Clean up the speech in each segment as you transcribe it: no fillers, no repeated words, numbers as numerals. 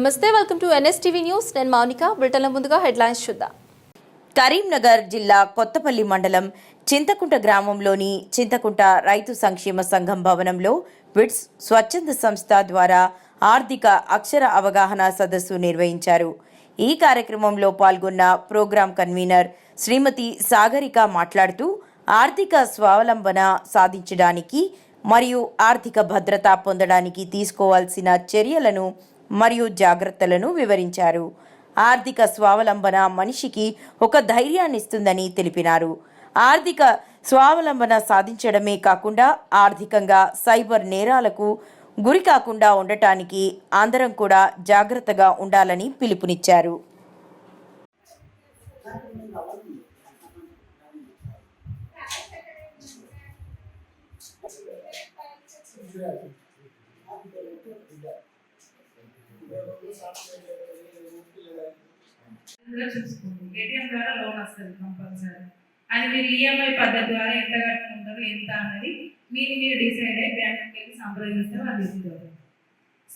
నమస్తే, welcome to NSTV news. నేను మౌనిక. బులెటిన్ల ముందుగా హెడ్లైన్స్ చూద్దాం. కరీంనగర్ జిల్లా కొత్తపల్లి మండలం చింతకుంట గ్రామంలోని చింతకుంట రైతు సంక్షేమ సంఘం భవనంలో విట్స్ స్వచ్ఛంద సంస్థ ద్వారా ఆర్థిక అక్షర అవగాహన సదస్సు నిర్వహించారు. ఈ కార్యక్రమంలో పాల్గొన్న ప్రోగ్రాం కన్వీనర్ శ్రీమతి సాగరిక మాట్లాడుతూ ఆర్థిక స్వావలంబన సాధించడానికి మరియు ఆర్థిక భద్రత పొందడానికి తీసుకోవాల్సిన చర్యలను మరియు జాగ్రత్తలను వివరించారు. ఆర్థిక స్వావలంబన మనిషికి ఒక ధైర్యాన్ని ఇస్తుందని తెలిపినారు. ఆర్థిక స్వావలంబన సాధించడమే కాకుండా ఆర్థికంగా సైబర్ నేరాలకు గురి కాకుండా ఉండటానికి అందరం కూడా జాగ్రత్తగా ఉండాలని పిలుపునిచ్చారు. ఏటీఎం ద్వారా లోన్ వస్తుంది కంపల్సరీ. అది మీరు ఈఎంఐ పద్ధతి ద్వారా ఎంత కట్టుకుంటారు ఎంత అన్నది మీరు డిసైడ్ అయ్యి బ్యాంకుకి వెళ్ళి సంప్రదిస్తే వాళ్ళు ఇస్తారు.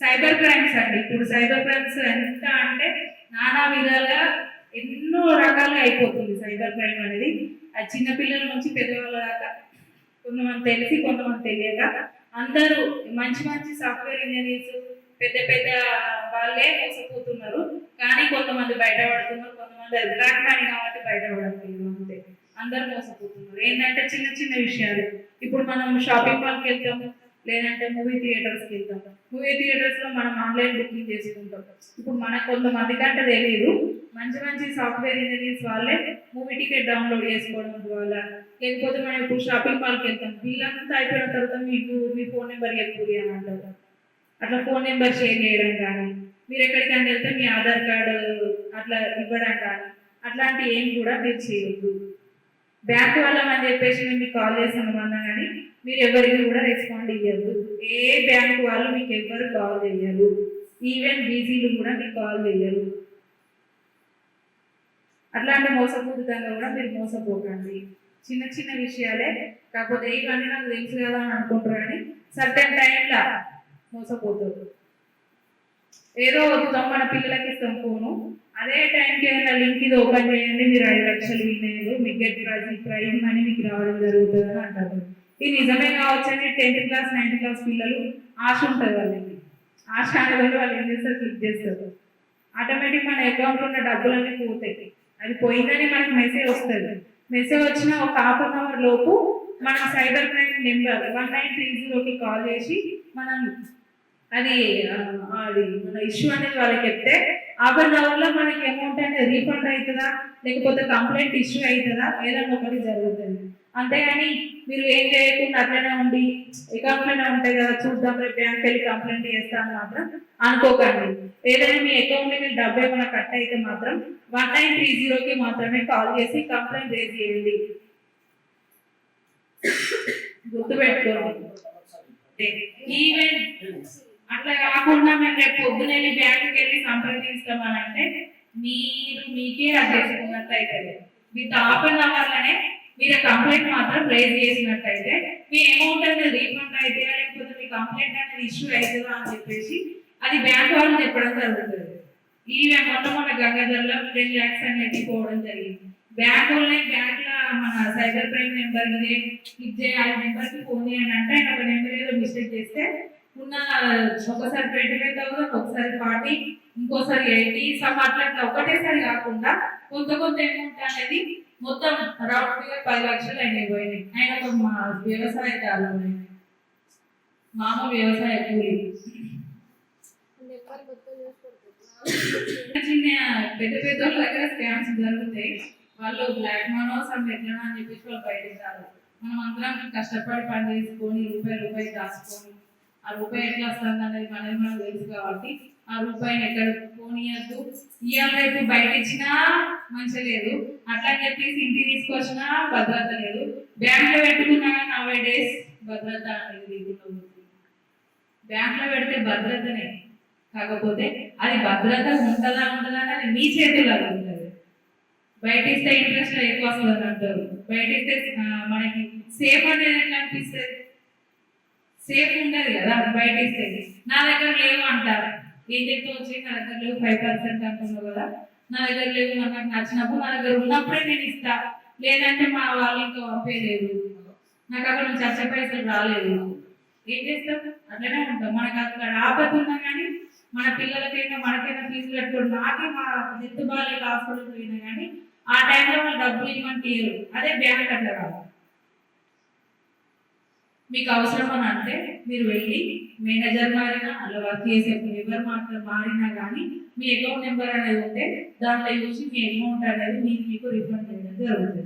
సైబర్ క్రైమ్స్ అండి, ఇప్పుడు సైబర్ క్రైమ్స్ ఎంత అంటే నానా విధాలుగా ఎన్నో రకాలుగా అయిపోతుంది సైబర్ క్రైమ్ అనేది. అది చిన్నపిల్లల నుంచి పెద్దవాళ్ళ దాకా కొంతమంది తెలిసి కొంతమంది తెలియక అందరూ మంచి మంచి సాఫ్ట్వేర్ ఇంజనీర్స్ పెద్ద పెద్ద వాళ్ళే మోసపోతున్నారు. కానీ కొంతమంది బయటపడుతున్నారు, కొంతమంది బ్లాక్ మనీ కాబట్టి బయటపడట్లేదు. అంతే, అందరూ మోసపోతున్నారు. ఏంటంటే చిన్న చిన్న విషయాలు. ఇప్పుడు మనం షాపింగ్ మాల్కి వెళ్తాం, లేదంటే మూవీ థియేటర్స్కి వెళ్తాం. మూవీ థియేటర్స్లో మనం ఆన్లైన్ బుకింగ్ చేసుకుంటాం. ఇప్పుడు మనకు కొంతమంది కంటే తెలియదు, మంచి మంచి సాఫ్ట్వేర్ ఇంజనీర్స్ వాళ్ళే మూవీ టికెట్ డౌన్లోడ్ చేసుకోవడం వల్ల, లేకపోతే మనం ఇప్పుడు షాపింగ్ మాల్కి వెళ్తాం, బిల్ అంతా అయిపోయిన తర్వాత మీ ఫోన్ నెంబర్ చెప్పూరి అని అంటారు. అట్లా ఫోన్ నెంబర్ షేర్ చేయడం కానీ, మీరు ఎక్కడికైనా వెళ్తే మీ ఆధార్ కార్డు అట్లా ఇవ్వడం కానీ, అట్లాంటి ఏం కూడా మీరు చేయొద్దు. బ్యాంక్ వాళ్ళని చెప్పేసి మేము మీకు కాల్ చేస్తున్నామన్నా కానీ మీరు ఎవరికి కూడా రెస్పాండ్ ఇవ్వద్దు. ఏ బ్యాంక్ వాళ్ళు మీకు ఎవరు కాల్ చేయరు, ఈవెన్ బీసీలు కూడా మీకు కాల్ చేయరు. అట్లాంటి మోసపూరితంగా కూడా మీరు మోసపోకండి. చిన్న చిన్న విషయాలే, కాకపోతే ఇవన్నీ నాకు తెలుసు కదా అని అనుకుంటారు కానీ సర్టెన్ టైంలో మోసపోతారు. ఏదో వద్దాం మన పిల్లలకి ఇస్తాం ఫోను, అదే టైంకి ఏదైనా లింక్ ఇది ఓపెన్ చేయండి, మీరు 5 లక్షలు విన్నారు, మీకు గెట్ ప్రైజ్ మనీ మీకు రావడం జరుగుతుంది అని అంటారు. ఇది నిజమే కావచ్చని 10th క్లాస్ 9th క్లాస్ పిల్లలు ఆశ ఉంటుంది వాళ్ళకి. ఆశ అనేది వాళ్ళు ఏం చేస్తారు, క్లిక్ చేస్తారు. ఆటోమేటిక్ మన అకౌంట్లో ఉన్న డబ్బులన్నీ పోతాయి. అది పోయిందని మనకు మెసేజ్ వస్తుంది. మెసేజ్ వచ్చిన ఒక ½ అన్ అవర్ లోపు మనం సైబర్ క్రైమ్ నెంబర్ 1930కి కాల్ చేసి మనం అది మన ఇష్యూ అనేది వాళ్ళకి చెప్తే ½ అన్ అవర్లో మనకి అమౌంట్ అనేది రీఫండ్ అవుతుందా లేకపోతే కంప్లైంట్ ఇష్యూ అవుతుందా ఏదైనా ఒకటి జరుగుతుంది. అంతేగాని మీరు ఏం చేయకుండా అట్లనే ఉండి అకౌంట్లోనే ఉంటాయి కదా చూద్దాం రేపు బ్యాంక్ వెళ్ళి కంప్లైంట్ చేస్తాను మాత్రం అనుకోకండి. ఏదైనా మీ అకౌంట్లోకి డబ్బు ఏమైనా కట్ అయితే మాత్రం 1930కి మాత్రమే కాల్ చేసి కంప్లైంట్ రేజ్ చేయండి. గుర్తుపెట్టుకోండి. ఈవెన్ అట్లా కాకుండా మేము రేపు పొద్దున వెళ్ళి బ్యాంకుకి వెళ్ళి సంప్రదిస్తామని అంటే మీకే అది చేసుకున్నట్టు అవుతుంది. విత్ ½ అన్ అవర్లోనే మీరు కంప్లైంట్ మాత్రం రేజ్ చేసినట్టయితే మీ అమౌంట్ అనేది రీఫండ్ అయితే లేకపోతే మీ కంప్లైంట్ అనేది ఇష్యూ అవుతుందా అని చెప్పేసి అది బ్యాంక్ వాళ్ళు చెప్పడం జరుగుతుంది. ఈవెన్ మొన్న గంగాధర్లో 10 lakhs అనేది పోవడం జరిగింది. బ్యాంకులో మన సైబర్ క్రైమ్ నెంబర్ ఇదే క్లిక్ చేయాలి, నెంబర్కి ఫోన్ చేయండి అంటే ఆయన ఒక నెంబర్ ఏదో మిస్టేక్ చేస్తే ఉన్న ఒకసారి 25,000, ఒకసారి 40, ఇంకోసారి 80 సమ్ అట్లా ఒకటేసారి కాకుండా కొంత అమౌంట్ అనేది మొత్తం రౌండ్ ఫిగర్ 10 లక్షలు అయినాయి పోయినాయి. ఆయన ఒక వ్యవసాయదారులు, మామూలు వ్యవసాయ కూలి. చిన్న పెద్ద దగ్గర స్కామ్స్ జరుగుతాయి. వాళ్ళు బ్లాక్ మనో సమ్ ఎట్లా అని చెప్పేసి వాళ్ళు బయటకు రారు. మనం అందరం కష్టపడి పని చేసుకొని రూపాయి దాచుకొని ఆ రూపాయి ఎట్లా వస్తుంది అనేది మనకు తెలుసు కాబట్టి ఆ రూపాయిని ఎక్కడ పోనీయద్దు. ఇవాళ రేపు బయట ఇచ్చినా మంచి లేదు, అట్లా చెప్పేసి ఇంటికి తీసుకొచ్చినా భద్రత లేదు. బ్యాంక్లో పెట్టుకున్నా కానీ 90 days భద్రత అనేది బ్యాంక్లో పెడితే భద్రతనే, కాకపోతే అది భద్రత ఉంటుందా అనేది మీ చేతిలో ఉంటుంది. బయట ఇస్తే ఇంట్రెస్ట్ ఎక్కువ వస్తుంది అంటారు, బయట ఇస్తే మనకి సేఫ్ అనేది ఎట్లా అనిపిస్తుంది, సేఫ్ ఉండదు కదా బయట ఇస్తే. నా దగ్గర లేవు అంటారు, ఏం చెప్తే వచ్చి నా దగ్గర లేవు 5% అంటున్నావు కదా, నా దగ్గర లేవు, నాకు నచ్చినప్పుడు నా దగ్గర ఉన్నప్పుడే నేను ఇస్తా, లేదంటే మా వాళ్ళు ఇంకా పంపేయలేదు, నాకు అక్కడ నుంచి వచ్చే పైసలు రాలేదు, ఏం చేస్తాం? అట్లనే ఉంటాం. మనకు అక్కడ ఆపద ఉన్నా కానీ మన పిల్లలకైనా మనకైనా ఫీజు కట్టుకోండి, నాకే మా హెల్త్ బాగాలేక హాస్పిటల్కి పోయినా కానీ ఆ టైంలో వాళ్ళు డబ్బులు ఇవ్వమంటే ఇయ్యరు. అదే బ్యాంక్ అట్లా కాదు. మీకు అవసరం అని అంటే మీరు వెళ్ళి మేనేజర్ మారినా అలా వర్క్ చేసే ఎవరు మాత్రం మారినా కానీ మీ అకౌంట్ నెంబర్ అనేది ఉంటే దాంట్లో చూసి మీ అమౌంట్ అనేది మీకు రిఫండ్ చేయడం జరుగుతుంది.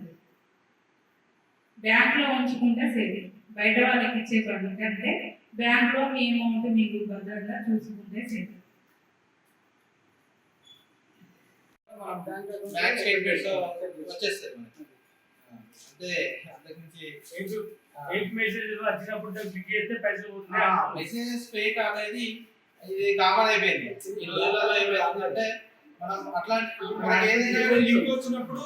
బ్యాంక్లో ఉంచుకుంటే సేవ్, బయట వాళ్ళకి ఇచ్చే పని కంటే బ్యాంక్లో మీ అమౌంట్ మీకు భద్రంగా చూసుకుంటే సేవ్. బ్యాంక్ స్టేట్మెంట్స్ వచ్చేస్తాయి మనకి. అంటే అంతకుమించి మెసేజెస్ ఫేక్ అనేది ఇది కామన్ అయిపోయింది ఈ రోజులలో. ఏమైందంటే మనం అట్లాంటి మనకి ఏదైనా లింక్ వచ్చినప్పుడు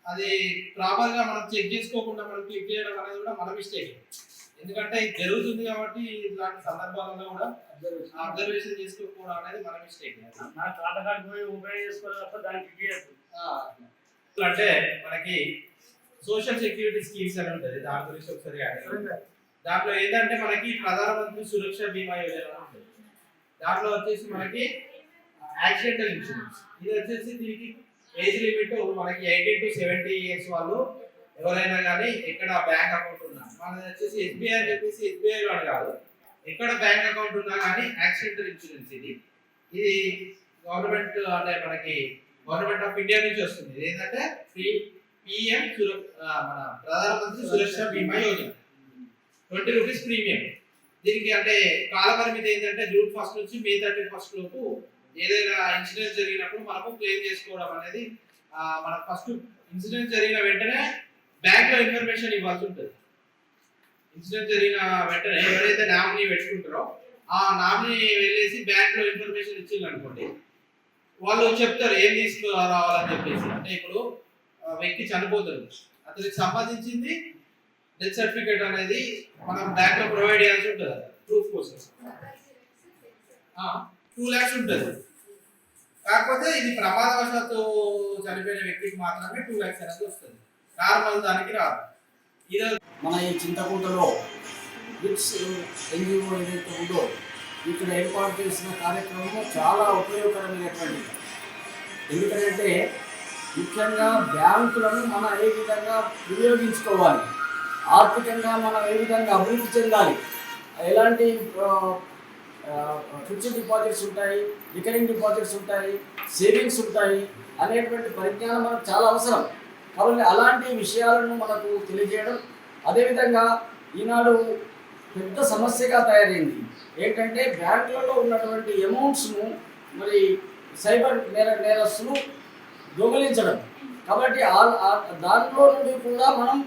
అది ప్రాపర్ గా మనం చెక్ చేసుకోకుండా మనం క్లిక్ చేయడం అనేది కూడా మన మిస్టేక్. ఎందుకంటే ఇది జరుగుతుంది కాబట్టి ఇలాంటి సందర్భాలలో కూడా అబ్జర్వేషన్ చేసుకోకపోవడం అనేది మన మిస్టేక్. అంటే మనకి సోషల్ సెక్యూరిటీ స్కీమ్స్ అని ఉంటుంది, దాని గురించి ఒకసారి దాంట్లో ఏంటంటే మనకి ప్రధానమంత్రి సురక్ష బీమా యోజన ఉంటుంది. దాంట్లో వచ్చేసి మనకి యాక్సిడెంటల్ ఇన్సూరెన్స్, ఇది వచ్చేసి దీనికి ఏజ్ లిమిట్ మనకి 18 to 70 years వాళ్ళు ఎవరైనా కానీ ఎక్కడ బ్యాంక్ అకౌంట్ ఉన్నా, మనది వచ్చేసి ఎస్బీఐ అని చెప్పేసి ఎస్బీఐలో అని కాదు, ఎక్కడ బ్యాంక్ అకౌంట్ ఉన్నా కానీ యాక్సిడెంటల్ ఇన్సూరెన్స్ ఇది గవర్నమెంట్ అంటే మనకి గవర్నమెంట్ ఆఫ్ ఇండియా నుంచి వస్తుంది. ఇది ఏంటంటే పిఎం మన ప్రధానమంత్రి సురక్ష బీమా యోజన, 20 రూపీస్ ప్రీమియం. దీనికి అంటే కాల పరిమితి ఏంటంటే June 1 నుంచి May 31 లోపు ఏదైనా ఇన్సిడెంట్ జరిగినప్పుడు మనకు క్లెయిమ్ చేసుకోవడం అనేది మన ఫస్ట్ ఇన్సిడెంట్ జరిగిన వెంటనే బ్యాంక్ లో ఇన్ఫర్మేషన్ ఇవ్వాల్సి ఉంటుంది. ఇన్సిడెంట్ జరిగిన వెంటనే ఎవరైతే నామినీ పెట్టుకుంటారో ఆ నామినీ వెళ్ళేసి బ్యాంక్ లో ఇన్ఫర్మేషన్ ఇచ్చింది అనుకోండి, వాళ్ళు చెప్తారు ఏం తీసుకురావాలని చెప్పేసి. అంటే ఇప్పుడు వ్యక్తి చనిపోతారు, అతనికి సంబంధించింది డెత్ సర్టిఫికేట్ అనేది మనం బ్యాంక్ లో ప్రొవైడ్ చేయాల్సి ఉంటుంది ప్రూఫ్ కోసం. 2 lakhs ఉంటుంది. కాకపోతే ఇది ప్రమాదవశాత్తు చనిపోయిన వ్యక్తికి మాత్రమే 2 lakhs అనేది వస్తుంది, నార్మల్ దానికి రాదు. ఇది మన ఈ చింతకుంటలో బిట్స్ ఎన్జిఓ ఏదైతే ఉందో ఇక్కడ ఏర్పాటు చేసిన కార్యక్రమం చాలా ఉపయోగకరమైనటువంటిది. ఎందుకంటే ముఖ్యంగా బ్యాంకులను మనం ఏ విధంగా వినియోగించుకోవాలి, ఆర్థికంగా మనం ఏ విధంగా అభివృద్ధి చెందాలి, ఎలాంటి ఫిక్స్డ్ డిపాజిట్స్ ఉంటాయి, రికరింగ్ డిపాజిట్స్ ఉంటాయి, సేవింగ్స్ ఉంటాయి అనేటువంటి పరిజ్ఞానం మనకు చాలా అవసరం. కాబట్టి అలాంటి విషయాలను మనకు తెలియజేయడం, అదేవిధంగా ఈనాడు పెద్ద సమస్యగా తయారైంది ఏంటంటే బ్యాంకులలో ఉన్నటువంటి అమౌంట్స్ను మరి సైబర్ నేరస్తులు దొంగిలించడం. కాబట్టి దానిలో నుండి కూడా మనం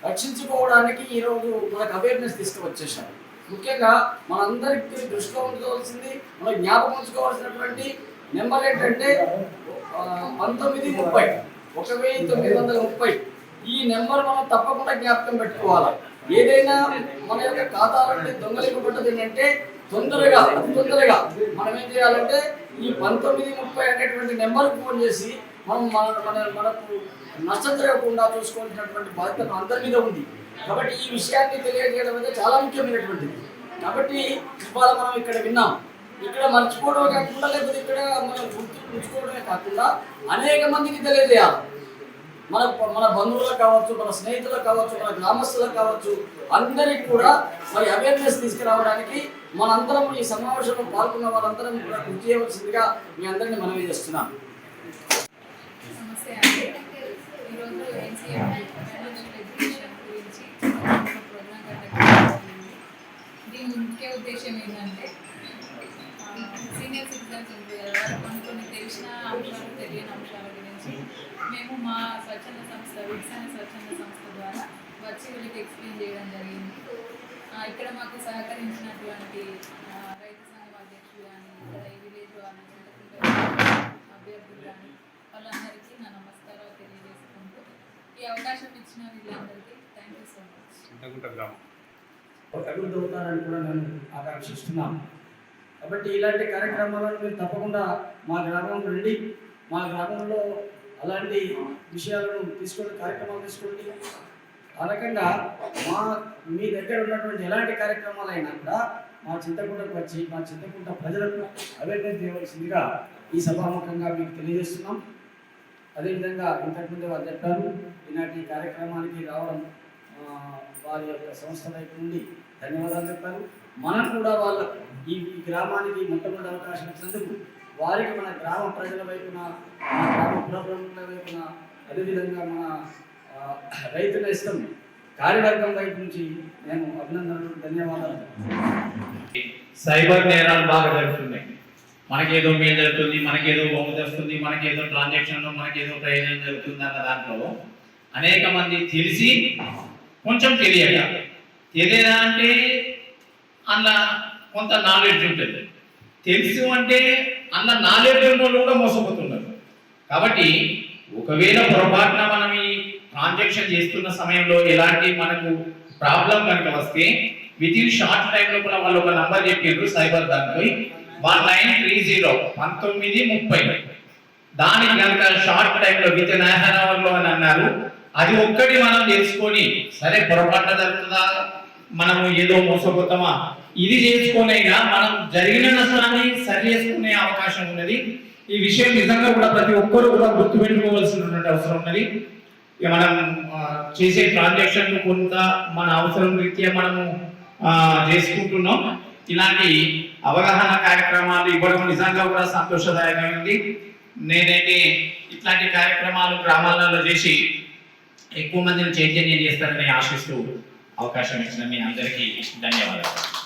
రక్షించుకోవడానికి ఈరోజు మనకు అవేర్నెస్ తీసుకువచ్చేసాం. ముఖ్యంగా మనందరికీ దృష్టిలో ఉంచుకోవాల్సింది, మనం జ్ఞాపకం ఉంచుకోవాల్సినటువంటి నెంబర్ ఏంటంటే 1930 1930. ఈ నెంబర్ మనం తప్పకుండా జ్ఞాపకం పెట్టుకోవాలి. ఏదైనా మన యొక్క ఖాతా నుండి దొంగలింపబడ్డది ఏంటంటే అతి తొందరగా మనం ఏం చేయాలంటే ఈ 1930 అనేటువంటి నెంబర్కి ఫోన్ చేసి మనకు నష్టం జరగకుండా చూసుకోవాల్సినటువంటి బాధ్యత అందరి మీద ఉంది. కాబట్టి ఈ విషయాన్ని తెలియజేయడం అనేది చాలా ముఖ్యమైనటువంటిది. కాబట్టి ఇవాళ మనం ఇక్కడ విన్నాం, ఇక్కడ మర్చిపోవడమే కాకుండా లేకపోతే ఇక్కడ మనం గుర్తుంచుకోవడమే కాకుండా అనేక మందికి తెలియజేయాలి. మన బంధువులకు కావచ్చు, మన స్నేహితులకు కావచ్చు, మన గ్రామస్తులకు కావచ్చు, అందరికీ కూడా మరి అవేర్నెస్ తీసుకురావడానికి మనందరం ఈ సమావేశంలో పాల్గొన్న వాళ్ళందరం కూడా కృషి చేయవలసిందిగా మీ అందరినీ మనవి చేస్తున్నాం. నమస్తే అండి. ఈరోజు ఎన్సీఎం ఫైనాన్షియల్ ఎడ్యుకేషన్ గురించి ప్రోగ్రామ్ కండక్ట్. దీని ముఖ్య ఉద్దేశం ఏంటంటే సీనియర్ సిటిజన్స్ ఉంటారు కదా, కొన్ని తెలిసిన అంశాలు తెలియని అంశాల గురించి మేము మా స్వచ్ఛంద సంస్థ విట్స్ అనే స్వచ్ఛంద సంస్థ ద్వారా వచ్చి వీళ్ళకి ఎక్స్ప్లెయిన్ చేయడం జరిగింది. ఇక్కడ మాకు సహకరించినటువంటి రైతు సంఘం అధ్యక్షులు కానీ, ఇక్కడ ఈ విలేజ్ అభ్యర్థులు కానీ వాళ్ళందరికీ నా నమస్కారాలు తెలియజేసుకుంటూ ఈ అవకాశం ఇచ్చిన వీళ్ళందరికీ థ్యాంక్ యూ సో మచ్. అభివృద్ధి అవుతారని కూడా నేను ఆకాంక్షిస్తున్నాను. కాబట్టి ఇలాంటి కార్యక్రమాలను మీరు తప్పకుండా మా గ్రామం రండి, మా గ్రామంలో అలాంటి విషయాలను తీసుకొని కార్యక్రమాలు తీసుకోండి. ఆ రకంగా మీ దగ్గర ఉన్నటువంటి ఎలాంటి కార్యక్రమాలైనా కూడా మా చింతకుంటకు వచ్చి మా చింతకుంట ప్రజలకు అవేర్నెస్ చేయవలసిందిగా ఈ సభాముఖంగా మీకు తెలియజేస్తున్నాం. అదేవిధంగా ఇంతకుముందే వారు చెప్పారు, ఈనాటి కార్యక్రమానికి రావడం వారి యొక్క సంస్థ వైపు నుండి ధన్యవాదాలు చెప్పారు. మనం కూడా వాళ్ళ ఈ గ్రామానికి మొట్టమొదటి అవకాశం ఇచ్చినందుకు వారికి మన గ్రామ ప్రజల వైపున, మన గ్రామ పురప్రముఖుల వైపున, అదేవిధంగా మన రైతు నేస్తం కార్యవర్గం వైపు నుంచి నేను అభినందనలు, ధన్యవాదాలు. సైబర్ నేరాలు బాగా జరుగుతున్నాయి. మనకేదో మేలు జరుగుతుంది, మనకేదో బహుమతి వస్తుంది, మనకేదో ట్రాన్సాక్షన్లో మనకేదో ప్రయోజనం జరుగుతుంది అన్న దాంట్లో అనేక మంది తెలిసి కొంచెం తెలియక, తెలియదా అంటే అందులో కొంత నాలెడ్జ్ ఉంటుంది, తెలుసు అంటే అందులో నాలెడ్జ్ ఉన్న వాళ్ళు కూడా మోసపోతున్నారు. కాబట్టి ఒకవేళ పొరపాటున మనం ఈ ట్రాన్సాక్షన్ చేస్తున్న సమయంలో ఎలాంటి మనకు ప్రాబ్లం కనుక వస్తే విత్ ఇన్ షార్ట్ టైం లోపల వాళ్ళు ఒక నంబర్ చెప్పారు సైబర్ దాంట్లో 1930 దానికి కనుక షార్ట్ టైంలో విత్ ఇన్ హాఫ్ అవర్ లో అని అన్నారు. అది ఒక్కటి మనం తెలుసుకొని సరే పొరపాటున జరుగుతుందా, మనము ఏదో మోసపోతామా, ఇది చేసుకునేగా మనం జరిగిన నష్టాన్ని సరి చేసుకునే అవకాశం ఉన్నది. ఈ విషయం నిజంగా కూడా ప్రతి ఒక్కరు కూడా గుర్తుపెట్టుకోవాల్సినటువంటి అవసరం ఉన్నది. ఇక మనం చేసే ట్రాన్సాక్షన్ కొంత మన అవసరం రీత్యా మనము చేసుకుంటున్నాం. ఇలాంటి అవగాహన కార్యక్రమాలు ఇవ్వడం నిజంగా కూడా సంతోషదాయకమైంది. నేనైతే ఇట్లాంటి కార్యక్రమాలు గ్రామాలలో చేసి ఎక్కువ మందిని చైతన్యం చేస్తారని ఆశిస్తూ అవకాశం ఇచ్చిన మీ అందరికీ ధన్యవాదాలు.